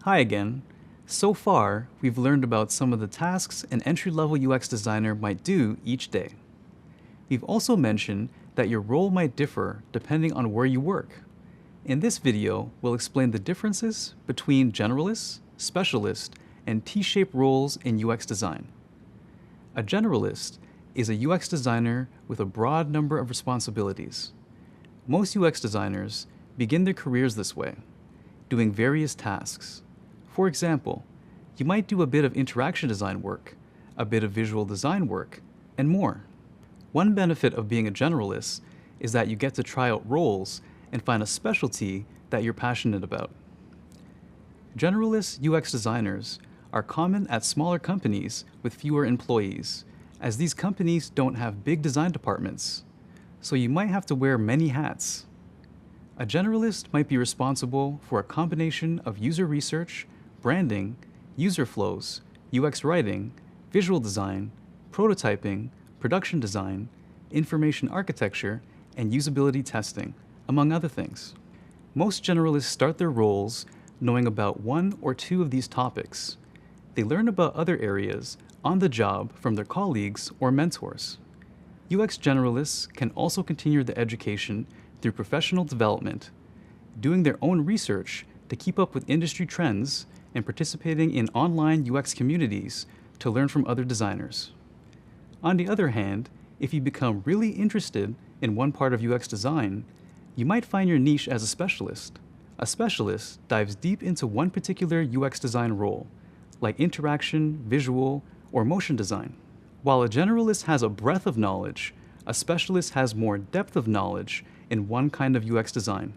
Hi again. So far, we've learned about some of the tasks an entry-level UX designer might do each day. We've also mentioned that your role might differ depending on where you work. In this video, we'll explain the differences between generalist, specialist, and T-shaped roles in UX design. A generalist is a UX designer with a broad number of responsibilities. Most UX designers begin their careers this way, doing various tasks. For example, you might do a bit of interaction design work, a bit of visual design work, and more. One benefit of being a generalist is that you get to try out roles and find a specialty that you're passionate about. Generalist UX designers are common at smaller companies with fewer employees, as these companies don't have big design departments, so you might have to wear many hats. A generalist might be responsible for a combination of user research, branding, user flows, UX writing, visual design, prototyping, production design, information architecture, and usability testing, among other things. Most generalists start their roles knowing about one or two of these topics. They learn about other areas on the job from their colleagues or mentors. UX generalists can also continue their education through professional development, doing their own research to keep up with industry trends and participating in online UX communities to learn from other designers. On the other hand, if you become really interested in one part of UX design, you might find your niche as a specialist. A specialist dives deep into one particular UX design role, like interaction, visual, or motion design. While a generalist has a breadth of knowledge, a specialist has more depth of knowledge in one kind of UX design.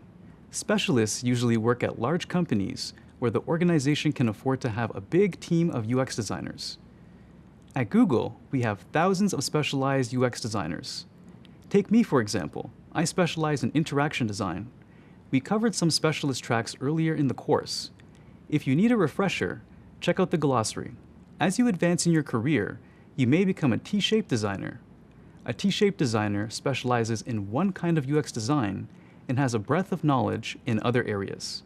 Specialists usually work at large companies where the organization can afford to have a big team of UX designers. At Google, we have thousands of specialized UX designers. Take me, for example. I specialize in interaction design. We covered some specialist tracks earlier in the course. If you need a refresher, check out the glossary. As you advance in your career, you may become a T-shaped designer. A T-shaped designer specializes in one kind of UX design and has a breadth of knowledge in other areas.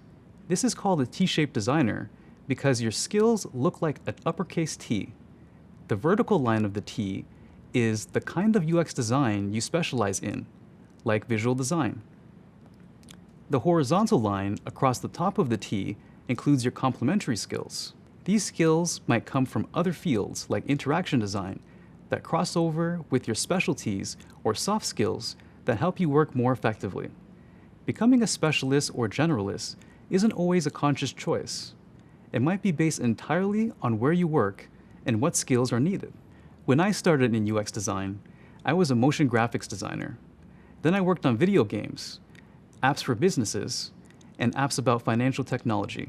This is called a T-shaped designer because your skills look like an uppercase T. The vertical line of the T is the kind of UX design you specialize in, like visual design. The horizontal line across the top of the T includes your complementary skills. These skills might come from other fields like interaction design that cross over with your specialties or soft skills that help you work more effectively. Becoming a specialist or generalist isn't always a conscious choice. It might be based entirely on where you work and what skills are needed. When I started in UX design, I was a motion graphics designer. Then I worked on video games, apps for businesses, and apps about financial technology.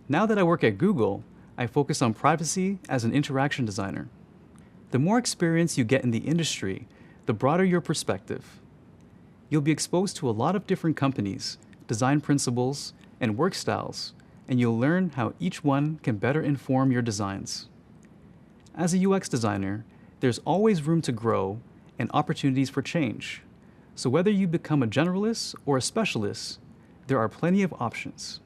Now that I work at Google, I focus on privacy as an interaction designer. The more experience you get in the industry, the broader your perspective. You'll be exposed to a lot of different companies, design principles, and work styles, and you'll learn how each one can better inform your designs. As a UX designer, there's always room to grow and opportunities for change. So whether you become a generalist or a specialist, there are plenty of options.